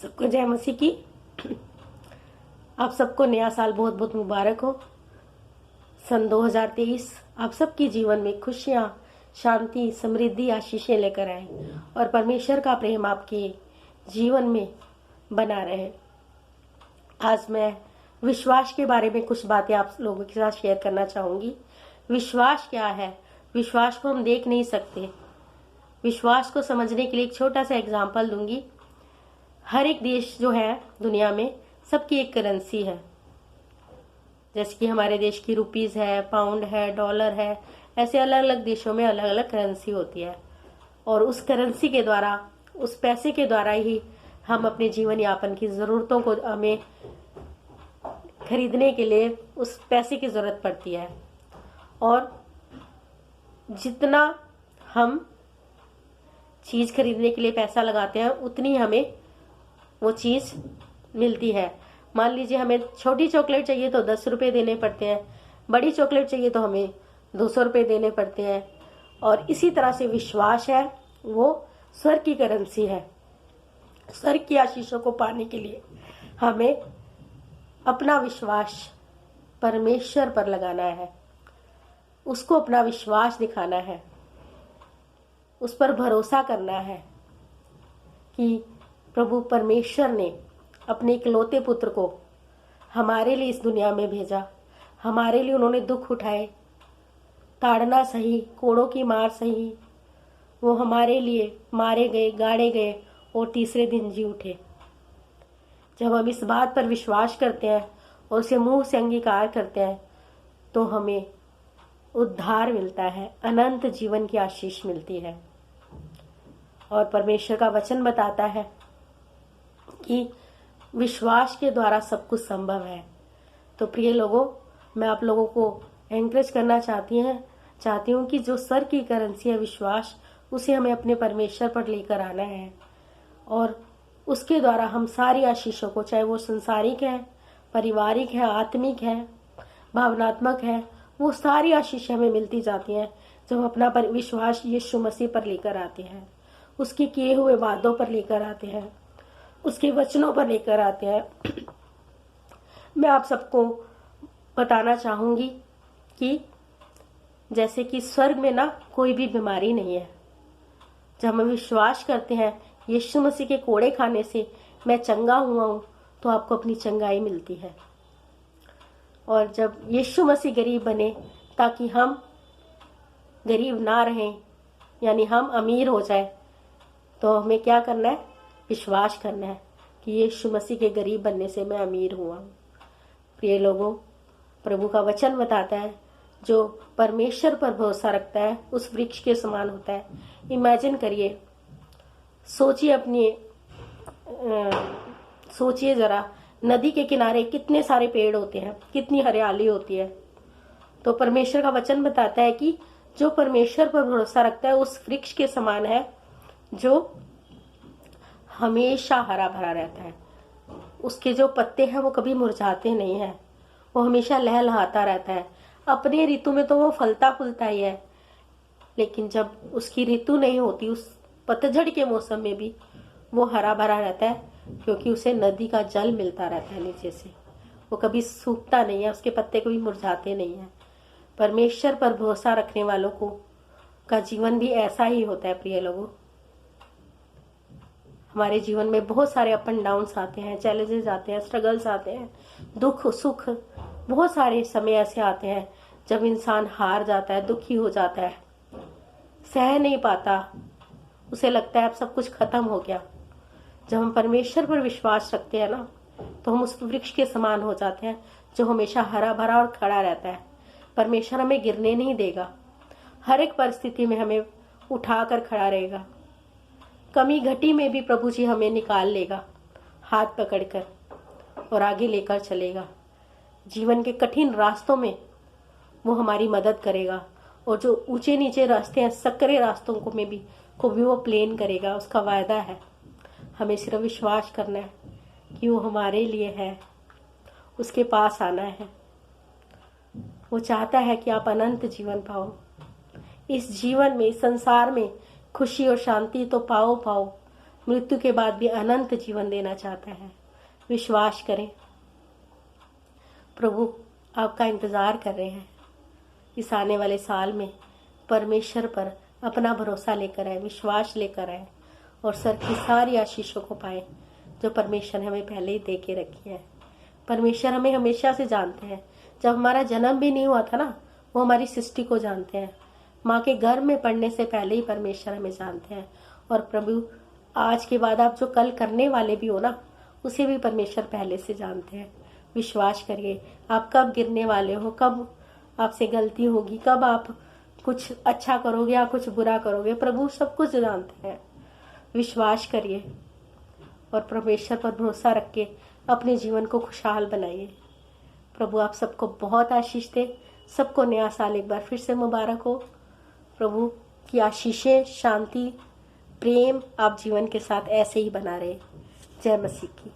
सबको जय मसीह की। आप सबको नया साल बहुत बहुत मुबारक हो। सन 2023 आप सबके जीवन में खुशियाँ, शांति, समृद्धि, आशीषें लेकर आए और परमेश्वर का प्रेम आपके जीवन में बना रहे। आज मैं विश्वास के बारे में कुछ बातें आप लोगों के साथ शेयर करना चाहूँगी। विश्वास क्या है? विश्वास को हम देख नहीं सकते। विश्वास को समझने के लिए एक छोटा सा एग्जाम्पल दूंगी। हर एक देश जो है दुनिया में, सबकी एक करेंसी है। जैसे कि हमारे देश की रुपीस है, पाउंड है, डॉलर है, ऐसे अलग अलग देशों में अलग अलग करेंसी होती है। और उस करेंसी के द्वारा, उस पैसे के द्वारा ही हम अपने जीवन यापन की ज़रूरतों को हमें खरीदने के लिए उस पैसे की ज़रूरत पड़ती है। और जितना हम चीज़ खरीदने के लिए पैसा लगाते हैं उतनी हमें वो चीज़ मिलती है। मान लीजिए हमें छोटी चॉकलेट चाहिए तो 10 रुपये देने पड़ते हैं, बड़ी चॉकलेट चाहिए तो हमें 200 रुपये देने पड़ते हैं। और इसी तरह से विश्वास है, वो स्वर्ग की करेंसी है। स्वर्ग की आशीषों को पाने के लिए हमें अपना विश्वास परमेश्वर पर लगाना है, उसको अपना विश्वास दिखाना है, उस पर भरोसा करना है कि प्रभु परमेश्वर ने अपने इकलौते पुत्र को हमारे लिए इस दुनिया में भेजा। हमारे लिए उन्होंने दुख उठाए, ताड़ना सही, कोड़ों की मार सही। वो हमारे लिए मारे गए, गाड़े गए और तीसरे दिन जी उठे। जब हम इस बात पर विश्वास करते हैं और उसे मुंह से अंगीकार करते हैं तो हमें उद्धार मिलता है, अनंत जीवन की आशीष मिलती है। और परमेश्वर का वचन बताता है कि विश्वास के द्वारा सब कुछ संभव है। तो प्रिय लोगों, मैं आप लोगों को एनकरेज करना चाहती हूँ कि जो स्वर्ग की करेंसी है विश्वास, उसे हमें अपने परमेश्वर पर लेकर आना है। और उसके द्वारा हम सारी आशीषों को, चाहे वो संसारिक है, पारिवारिक है, आत्मिक है, भावनात्मक है, वो सारी आशीषें हमें मिलती जाती हैं जब हम अपना विश्वास यीशु मसीह पर लेकर आते हैं, उसके किए हुए वादों पर लेकर आते हैं, उसके वचनों पर लेकर आते हैं। मैं आप सबको बताना चाहूँगी कि जैसे कि स्वर्ग में ना कोई भी बीमारी नहीं है। जब हम विश्वास करते हैं यीशु मसीह के कोड़े खाने से मैं चंगा हुआ हूँ, तो आपको अपनी चंगाई मिलती है। और जब यीशु मसीह गरीब बने ताकि हम गरीब ना रहें, यानी हम अमीर हो जाए, तो हमें क्या करना है? विश्वास करना है कि यीशु मसीह के गरीब बनने से मैं अमीर हुआ हूँ। प्रिय लोगों, प्रभु का वचन बताता है जो परमेश्वर पर भरोसा रखता है उस वृक्ष के समान होता है। इमेजिन करिए, सोचिए जरा, नदी के किनारे कितने सारे पेड़ होते हैं, कितनी हरियाली होती है। तो परमेश्वर का वचन बताता है कि जो परमेश्वर पर भरोसा रखता है उस वृक्ष के समान है जो हमेशा हरा भरा रहता है। उसके जो पत्ते हैं वो कभी मुरझाते नहीं हैं, वो हमेशा लहलहाता रहता है। अपने ऋतु में तो वो फलता फूलता ही है, लेकिन जब उसकी ऋतु नहीं होती, उस पतझड़ के मौसम में भी वो हरा भरा रहता है, क्योंकि उसे नदी का जल मिलता रहता है नीचे से। वो कभी सूखता नहीं है, उसके पत्ते कभी मुरझाते नहीं हैं। परमेश्वर पर भरोसा रखने वालों को का जीवन भी ऐसा ही होता है। प्रिय लोगों, हमारे जीवन में बहुत सारे अप एंड डाउन्स आते हैं, चैलेंजेस आते हैं, स्ट्रगल्स आते हैं, दुख सुख, बहुत सारे समय ऐसे आते हैं जब इंसान हार जाता है, दुखी हो जाता है, सह नहीं पाता, उसे लगता है अब सब कुछ खत्म हो गया। जब हम परमेश्वर पर विश्वास रखते हैं ना, तो हम उस वृक्ष के समान हो जाते हैं जो हमेशा हरा भरा और खड़ा रहता है। परमेश्वर हमें गिरने नहीं देगा, हर एक परिस्थिति में हमें उठाकर खड़ा रहेगा। कमी घटी में भी प्रभु जी हमें निकाल लेगा हाथ पकड़कर और आगे लेकर चलेगा। जीवन के कठिन रास्तों में वो हमारी मदद करेगा, और जो ऊंचे नीचे रास्ते हैं, सकरे रास्तों को भी वो प्लेन करेगा। उसका वायदा है। हमें सिर्फ विश्वास करना है कि वो हमारे लिए है, उसके पास आना है। वो चाहता है कि आप अनंत जीवन पाओ। इस जीवन में, इस संसार में खुशी और शांति तो पाओ, मृत्यु के बाद भी अनंत जीवन देना चाहता है। विश्वास करें, प्रभु आपका इंतज़ार कर रहे हैं। इस आने वाले साल में परमेश्वर पर अपना भरोसा लेकर आए, विश्वास लेकर आए और सर की सारी आशीषों को पाए जो परमेश्वर ने हमें पहले ही दे के रखी है। परमेश्वर हमें हमेशा से जानते हैं। जब हमारा जन्म भी नहीं हुआ था ना, वो हमारी सृष्टि को जानते हैं। माँ के गर्भ में पड़ने से पहले ही परमेश्वर हमें जानते हैं। और प्रभु आज के बाद आप जो कल करने वाले भी हो ना, उसे भी परमेश्वर पहले से जानते हैं। विश्वास करिए, आप कब गिरने वाले हो, कब आपसे गलती होगी, कब आप कुछ अच्छा करोगे या कुछ बुरा करोगे, प्रभु सब कुछ जानते हैं। विश्वास करिए और परमेश्वर पर भरोसा रख के अपने जीवन को खुशहाल बनाइए। प्रभु आप सबको बहुत आशीष दे। सबको नया साल एक बार फिर से मुबारक हो। प्रभु की आशीषें, शांति, प्रेम आप जीवन के साथ ऐसे ही बना रहे। जय मसीह की।